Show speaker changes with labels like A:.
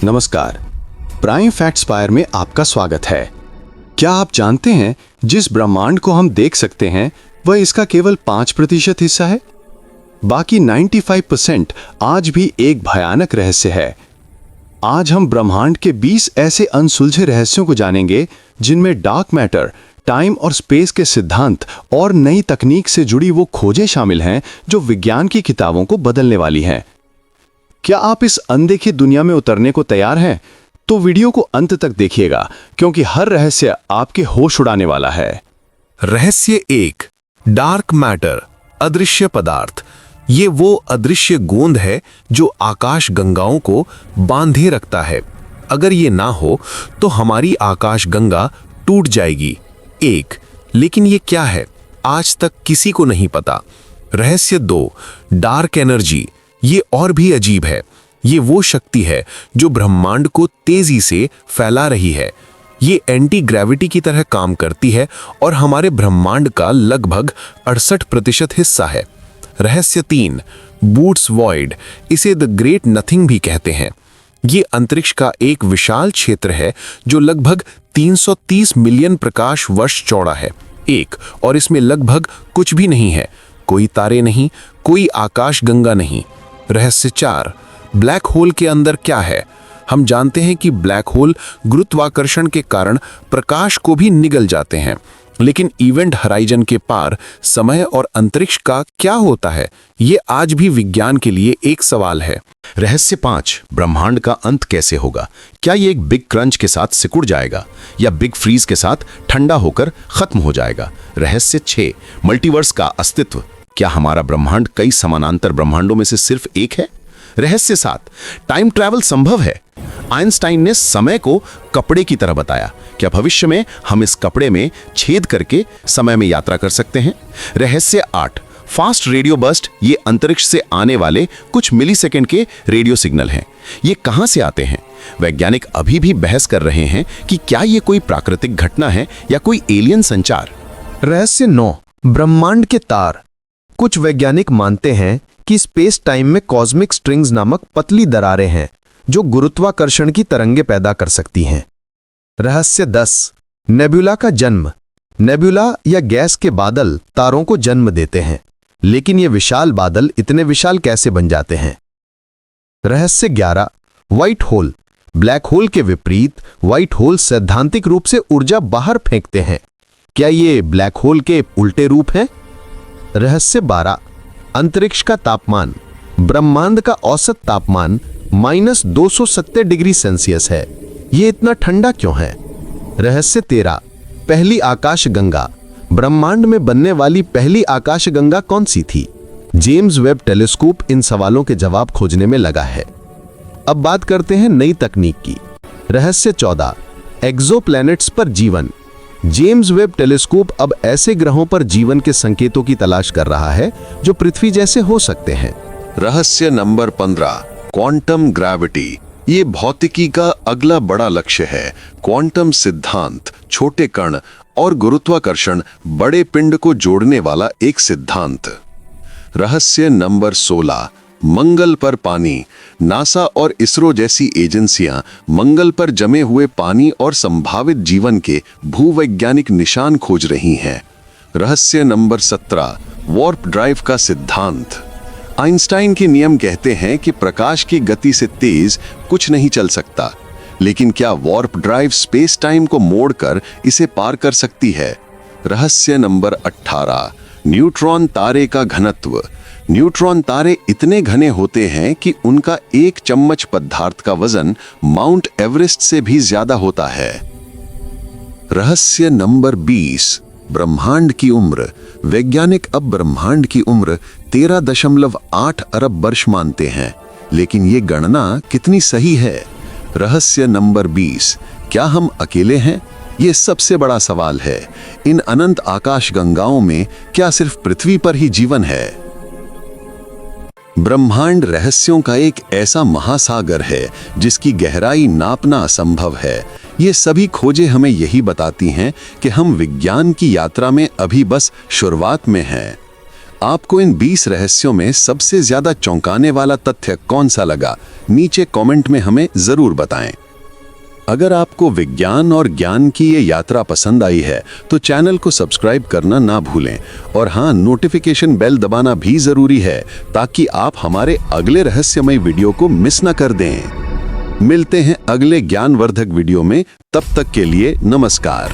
A: नमस्कार, prime facts fire में आपका स्वागत है। क्या आप जानते हैं जिस ब्रह्मांड को हम देख सकते हैं वह इसका केवल 5% हिस्सा है। बाकी 95% आज भी एक भयानक रहस्य है। आज हम ब्रह्मांड के 20 ऐसे अनसुलझे रहस्यों को जानेंगे जिनमें डार्क मैटर, टाइम और स्पेस के सिद्धांत और नई तकनीक से जुड़ी वो खोजें शामिल हैं जो विज्ञान की किताबों को बदलने वाली हैं। क्या आप इस अनदेखी दुनिया में उतरने को तैयार हैं? तो वीडियो को अंत तक देखिएगा क्योंकि हर रहस्य आपके होश उड़ाने वाला है।
B: रहस्य 1, डार्क मैटर, अदृश्य पदार्थ। ये वो अदृश्य गोंद है जो आकाश गंगाओं को बांधे रखता है। अगर ये ना हो तो हमारी आकाश गंगा टूट जाएगी। लेकिन ये क्या है, आज तक किसी को नहीं पता। रहस्य 2, डार्क एनर्जी। ये और भी अजीब है। ये वो शक्ति है जो ब्रह्मांड को तेजी से फैला रही है। ये एंटी ग्रेविटी की तरह काम करती है और हमारे ब्रह्मांड का लगभग 68% हिस्सा है। रहस्य 3, बूट्स वॉइड। इसे द ग्रेट नथिंग भी कहते हैं। ये अंतरिक्ष का एक विशाल क्षेत्र है जो लगभग 330 मिलियन प्रकाश वर्ष चौड़ा है। और इसमें लगभग कुछ भी नहीं है, कोई तारे नहीं, कोई आकाश गंगा नहीं। रहस्य 4, ब्लैक होल के अंदर क्या है। हम जानते हैं कि ब्लैक होल गुरुत्वाकर्षण के कारण प्रकाश को भी निगल जाते हैं, लेकिन इवेंट हराइजन के पार समय और अंतरिक्ष का क्या होता है, ये आज भी विज्ञान के लिए एक सवाल है।
C: रहस्य 5, ब्रह्मांड का अंत कैसे होगा। क्या ये एक बिग क्रंच के साथ सिकुड़ जाएगा या बिग फ्रीज के साथ ठंडा होकर खत्म हो जाएगा। रहस्य 6, मल्टीवर्स का अस्तित्व। क्या हमारा ब्रह्मांड कई समानांतर ब्रह्मांडों में से सिर्फ एक है। रहस्य 7, टाइम ट्रैवल संभव है। आइंस्टाइन ने समय को कपड़े की तरह बताया। क्या भविष्य में हम इस कपड़े में छेद करके समय में यात्रा कर सकते हैं। रहस्य 8, फास्ट रेडियो बर्स्ट। ये अंतरिक्ष से आने वाले कुछ मिलीसेकंड के रेडियो सिग्नल हैं। ये कहां से आते हैं। वैज्ञानिक अभी भी बहस कर रहे हैं कि क्या ये कोई प्राकृतिक घटना है या कोई एलियन संचार।
D: रहस्य 9, ब्रह्मांड के तार। कुछ वैज्ञानिक मानते हैं कि स्पेस टाइम में कॉस्मिक स्ट्रिंग्स नामक पतली दरारें हैं जो गुरुत्वाकर्षण की तरंगें पैदा कर सकती हैं। रहस्य 10, नेबुला का जन्म। नेबुला या गैस के बादल तारों को जन्म देते हैं, लेकिन ये विशाल बादल इतने विशाल कैसे बन जाते हैं। रहस्य 11, व्हाइट होल। ब्लैक होल के विपरीत व्हाइट होल सैद्धांतिक रूप से ऊर्जा बाहर फेंकते हैं। क्या ये ब्लैक होल के उल्टे रूप हैं। रहस्य 12, अंतरिक्ष का तापमान। ब्रह्मांड का औसत तापमान -270 डिग्री सेल्सियस है। ये इतना ठंडा क्यों है। रहस्य 13, पहली आकाश गंगा। ब्रह्मांड में बनने वाली पहली आकाश गंगा कौन सी थी। जेम्स वेब टेलीस्कोप इन सवालों के जवाब खोजने में लगा है। अब बात करते हैं नई तकनीक की। रहस्य 14, एक्सोप्लैनेट्स पर जीवन। जेम्स वेब टेलीस्कोप अब ऐसे ग्रहों पर जीवन के संकेतों की तलाश कर रहा है जो पृथ्वी जैसे हो सकते हैं।
B: रहस्य नंबर 15, क्वांटम ग्रेविटी। ये भौतिकी का अगला बड़ा लक्ष्य है। क्वांटम सिद्धांत छोटे कण और गुरुत्वाकर्षण बड़े पिंड को जोड़ने वाला एक सिद्धांत। रहस्य नंबर 16, मंगल पर पानी। नासा और इसरो जैसी एजेंसियां मंगल पर जमे हुए पानी और संभावित जीवन के भूवैज्ञानिक निशान खोज रही हैं। रहस्य नंबर 17, वार्प ड्राइव का सिद्धांत। आइंस्टाइन के नियम कहते हैं कि प्रकाश की गति से तेज कुछ नहीं चल सकता, लेकिन क्या वार्प ड्राइव स्पेस टाइम को मोड़कर इसे पार कर सकती है। रहस्य नंबर 18, न्यूट्रॉन तारे का घनत्व। न्यूट्रॉन तारे इतने घने होते हैं कि उनका एक चम्मच पदार्थ का वजन माउंट एवरेस्ट से भी ज्यादा होता है। रहस्य नंबर 20, ब्रह्मांड की उम्र। वैज्ञानिक अब ब्रह्मांड की उम्र 13.8 अरब वर्ष मानते हैं, लेकिन ये गणना कितनी सही है। रहस्य नंबर 20, क्या हम अकेले हैं। ये सबसे बड़ा सवाल है। इन अनंत आकाश गंगाओं में क्या सिर्फ पृथ्वी पर ही जीवन है। ब्रह्मांड रहस्यों का एक ऐसा महासागर है जिसकी गहराई नापना असंभव है। ये सभी खोजें हमें यही बताती हैं कि हम विज्ञान की यात्रा में अभी बस शुरुआत में हैं। आपको इन 20 रहस्यों में सबसे ज्यादा चौंकाने वाला तथ्य कौन सा लगा, नीचे कमेंट में हमें जरूर बताएं। अगर आपको विज्ञान और ज्ञान की ये यात्रा पसंद आई है तो चैनल को सब्सक्राइब करना ना भूलें और हाँ, नोटिफिकेशन बेल दबाना भी जरूरी है ताकि आप हमारे अगले रहस्यमय वीडियो को मिस ना कर दें। मिलते हैं अगले ज्ञानवर्धक वीडियो में, तब तक के लिए नमस्कार।